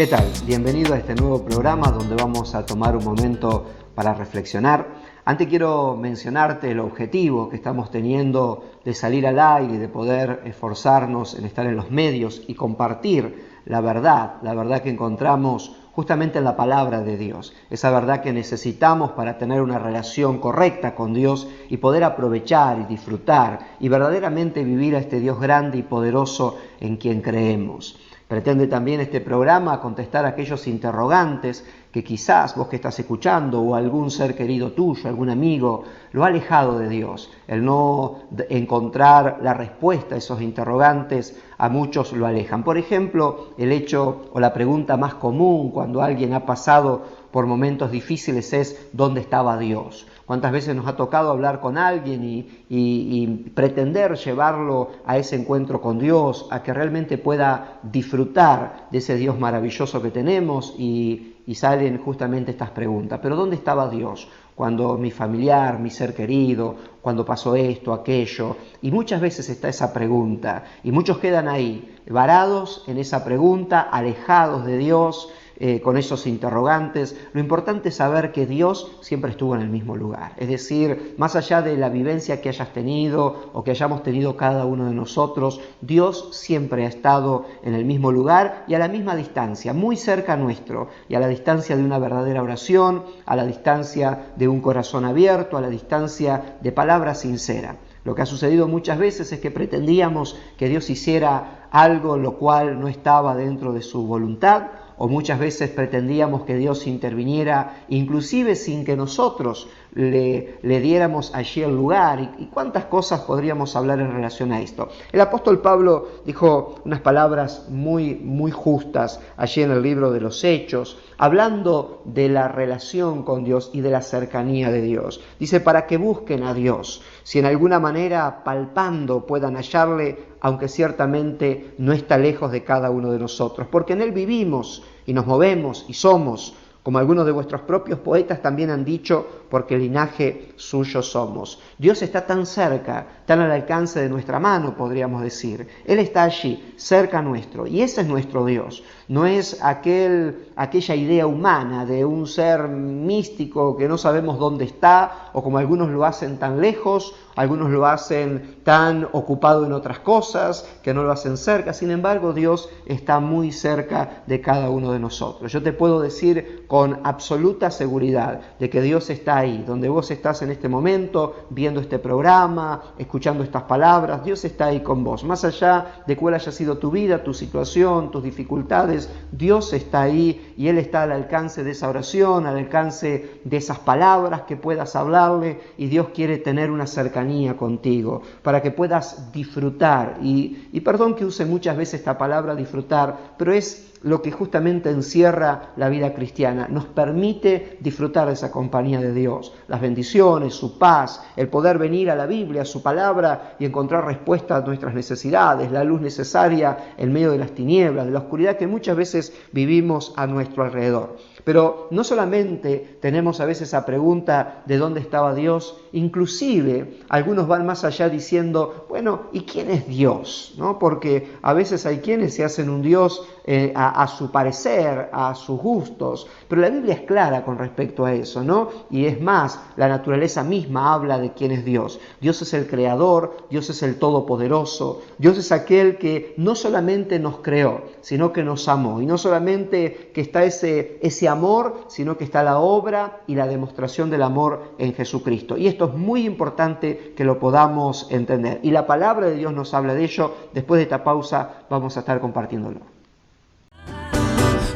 ¿Qué tal? Bienvenido a este nuevo programa donde vamos a tomar un momento para reflexionar. Antes quiero mencionarte el objetivo que estamos teniendo de salir al aire y de poder esforzarnos en estar en los medios y compartir la verdad que encontramos justamente en la palabra de Dios, esa verdad que necesitamos para tener una relación correcta con Dios y poder aprovechar y disfrutar y verdaderamente vivir a este Dios grande y poderoso en quien creemos. Pretende también este programa contestar aquellos interrogantes que quizás vos que estás escuchando o algún ser querido tuyo, algún amigo, lo ha alejado de Dios. El no encontrar la respuesta a esos interrogantes a muchos lo alejan. Por ejemplo, el hecho o la pregunta más común cuando alguien ha pasado por momentos difíciles es ¿dónde estaba Dios? ¿Cuántas veces nos ha tocado hablar con alguien y pretender llevarlo a ese encuentro con Dios, a que realmente pueda disfrutar de ese Dios maravilloso que tenemos y salen justamente estas preguntas? ¿Pero dónde estaba Dios cuando mi familiar, mi ser querido, cuando pasó esto, aquello? Y muchas veces está esa pregunta y muchos quedan ahí, varados en esa pregunta, alejados de Dios, con esos interrogantes. Lo importante es saber que Dios siempre estuvo en el mismo lugar. Es decir, más allá de la vivencia que hayas tenido o que hayamos tenido cada uno de nosotros, Dios siempre ha estado en el mismo lugar y a la misma distancia, muy cerca nuestro, y a la distancia de una verdadera oración, a la distancia de un corazón abierto, a la distancia de palabra sincera. Lo que ha sucedido muchas veces es que pretendíamos que Dios hiciera algo lo cual no estaba dentro de su voluntad, o muchas veces pretendíamos que Dios interviniera inclusive sin que nosotros le diéramos allí el lugar. ¿Y cuántas cosas podríamos hablar en relación a esto? El apóstol Pablo dijo unas palabras muy justas allí en el libro de los Hechos, hablando de la relación con Dios y de la cercanía de Dios. Dice, para que busquen a Dios, si en alguna manera palpando puedan hallarle, aunque ciertamente no está lejos de cada uno de nosotros, porque en Él vivimos y nos movemos y somos, como algunos de vuestros propios poetas también han dicho, porque linaje suyo somos. Dios está tan cerca, tan al alcance de nuestra mano, podríamos decir. Él está allí, cerca nuestro, y ese es nuestro Dios. No es aquella idea humana de un ser místico que no sabemos dónde está, o como algunos lo hacen tan lejos, algunos lo hacen tan ocupado en otras cosas, que no lo hacen cerca. Sin embargo, Dios está muy cerca de cada uno de nosotros. Yo te puedo decir con absoluta seguridad de que Dios está ahí, donde vos estás en este momento, viendo este programa, escuchando estas palabras. Dios está ahí con vos. Más allá de cuál haya sido tu vida, tu situación, tus dificultades, Dios está ahí y Él está al alcance de esa oración, al alcance de esas palabras que puedas hablarle, y Dios quiere tener una cercanía contigo para que puedas disfrutar. Y perdón que use muchas veces esta palabra disfrutar, pero es lo que justamente encierra la vida cristiana. Nos permite disfrutar de esa compañía de Dios, las bendiciones, su paz, el poder venir a la Biblia, a su palabra y encontrar respuesta a nuestras necesidades, la luz necesaria en medio de las tinieblas, de la oscuridad que muchas veces vivimos a nuestro alrededor. Pero no solamente tenemos a veces esa pregunta de dónde estaba Dios, inclusive algunos van más allá diciendo, bueno, ¿y quién es Dios? ¿No? Porque a veces hay quienes se hacen un Dios a su parecer, a sus gustos, pero la Biblia es clara con respecto a eso, ¿no? Y es más, la naturaleza misma habla de quién es Dios. Dios es el creador, Dios es el todopoderoso, Dios es aquel que no solamente nos creó, sino que nos amó, y no solamente que está ese amor, sino que está la obra y la demostración del amor en Jesucristo. Y esto es muy importante que lo podamos entender. Y la palabra de Dios nos habla de ello. Después de esta pausa vamos a estar compartiéndolo.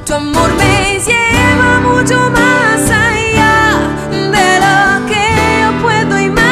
Tu amor me lleva mucho más allá de lo que yo puedo imaginar.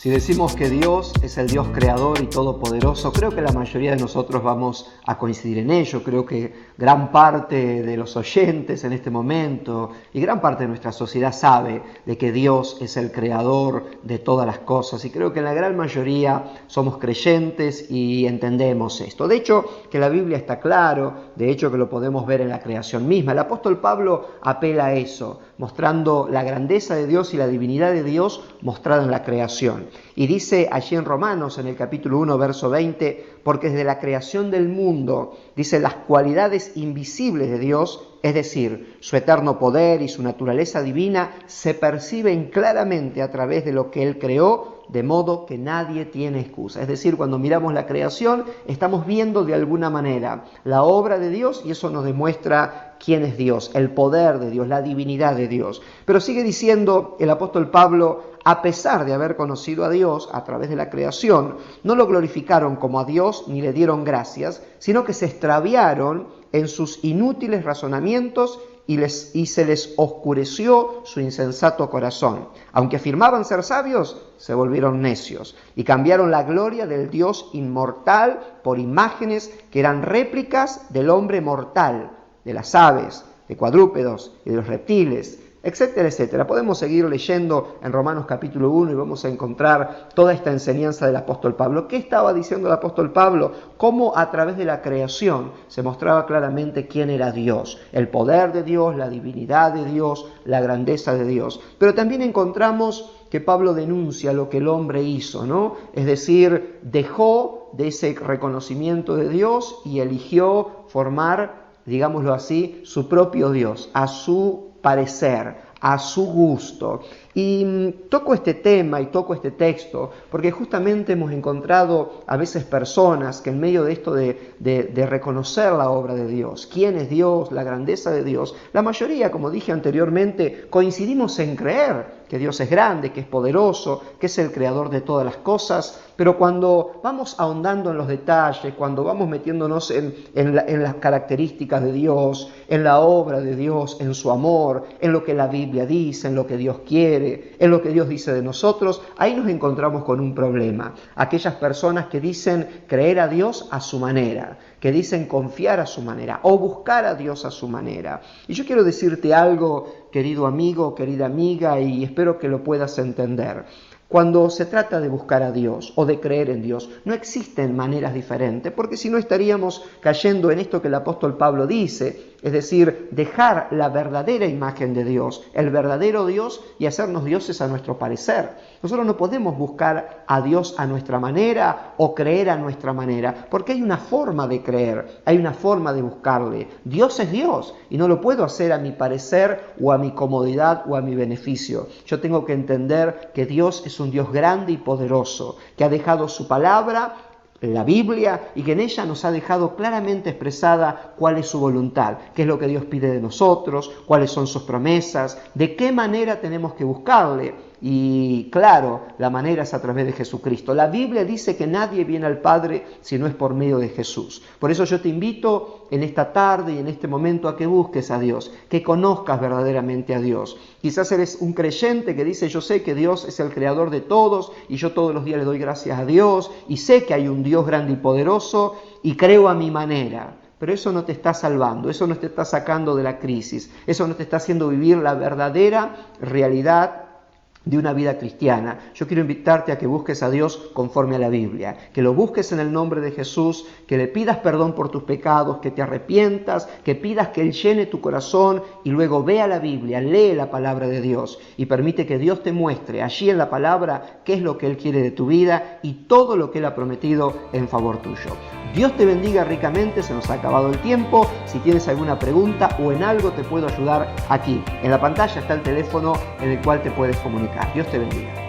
Si decimos que Dios es el Dios creador y todopoderoso, creo que la mayoría de nosotros vamos a coincidir en ello. Creo que gran parte de los oyentes en este momento y gran parte de nuestra sociedad sabe de que Dios es el creador de todas las cosas. Y creo que la gran mayoría somos creyentes y entendemos esto. De hecho, que la Biblia está claro, de hecho que lo podemos ver en la creación misma. El apóstol Pablo apela a eso, mostrando la grandeza de Dios y la divinidad de Dios mostrada en la creación. Y dice allí en Romanos, en el capítulo 1, verso 20, porque desde la creación del mundo, dice, las cualidades invisibles de Dios, es decir, su eterno poder y su naturaleza divina, se perciben claramente a través de lo que Él creó, de modo que nadie tiene excusa. Es decir, cuando miramos la creación, estamos viendo de alguna manera la obra de Dios y eso nos demuestra quién es Dios, el poder de Dios, la divinidad de Dios. Pero sigue diciendo el apóstol Pablo, a pesar de haber conocido a Dios a través de la creación, no lo glorificaron como a Dios ni le dieron gracias, sino que se extraviaron en sus inútiles razonamientos y se les oscureció su insensato corazón. Aunque afirmaban ser sabios, se volvieron necios y cambiaron la gloria del Dios inmortal por imágenes que eran réplicas del hombre mortal, de las aves, de cuadrúpedos y de los reptiles, etcétera, etcétera. Podemos seguir leyendo en Romanos capítulo 1 y vamos a encontrar toda esta enseñanza del apóstol Pablo. ¿Qué estaba diciendo el apóstol Pablo? Cómo a través de la creación se mostraba claramente quién era Dios, el poder de Dios, la divinidad de Dios, la grandeza de Dios. Pero también encontramos que Pablo denuncia lo que el hombre hizo, ¿no? Es decir, dejó de ese reconocimiento de Dios y eligió formar, digámoslo así, su propio Dios, a su parecer, a su gusto. Y toco este tema y toco este texto porque justamente hemos encontrado a veces personas que en medio de esto de reconocer la obra de Dios, quién es Dios, la grandeza de Dios, la mayoría, como dije anteriormente, coincidimos en creer que Dios es grande, que es poderoso, que es el creador de todas las cosas, pero cuando vamos ahondando en los detalles, cuando vamos metiéndonos en las características de Dios, en la obra de Dios, en su amor, en lo que la Biblia dice, en lo que Dios quiere, en lo que Dios dice de nosotros, ahí nos encontramos con un problema. Aquellas personas que dicen creer a Dios a su manera, que dicen confiar a su manera o buscar a Dios a su manera. Y yo quiero decirte algo, querido amigo, querida amiga, y espero que lo puedas entender. Cuando se trata de buscar a Dios o de creer en Dios, no existen maneras diferentes, porque si no estaríamos cayendo en esto que el apóstol Pablo dice, es decir, dejar la verdadera imagen de Dios, el verdadero Dios, y hacernos dioses a nuestro parecer. Nosotros no podemos buscar a Dios a nuestra manera o creer a nuestra manera, porque hay una forma de creer, hay una forma de buscarle. Dios es Dios y no lo puedo hacer a mi parecer o a mi comodidad o a mi beneficio. Yo tengo que entender que Dios es un Dios grande y poderoso, que ha dejado su palabra, la Biblia, y que en ella nos ha dejado claramente expresada cuál es su voluntad, qué es lo que Dios pide de nosotros, cuáles son sus promesas, de qué manera tenemos que buscarle. Y claro, la manera es a través de Jesucristo. La Biblia dice que nadie viene al Padre si no es por medio de Jesús. Por eso yo te invito en esta tarde y en este momento a que busques a Dios, que conozcas verdaderamente a Dios. Quizás eres un creyente que dice, yo sé que Dios es el creador de todos y yo todos los días le doy gracias a Dios y sé que hay un Dios grande y poderoso y creo a mi manera. Pero eso no te está salvando, eso no te está sacando de la crisis, eso no te está haciendo vivir la verdadera realidad de una vida cristiana. Yo quiero invitarte a que busques a Dios conforme a la Biblia, que lo busques en el nombre de Jesús, que le pidas perdón por tus pecados, que te arrepientas, que pidas que Él llene tu corazón y luego vea la Biblia, lee la palabra de Dios y permite que Dios te muestre allí en la palabra qué es lo que Él quiere de tu vida y todo lo que Él ha prometido en favor tuyo. Dios te bendiga ricamente, se nos ha acabado el tiempo. Si tienes alguna pregunta o en algo te puedo ayudar aquí. En la pantalla está el teléfono en el cual te puedes comunicar. Dios te bendiga.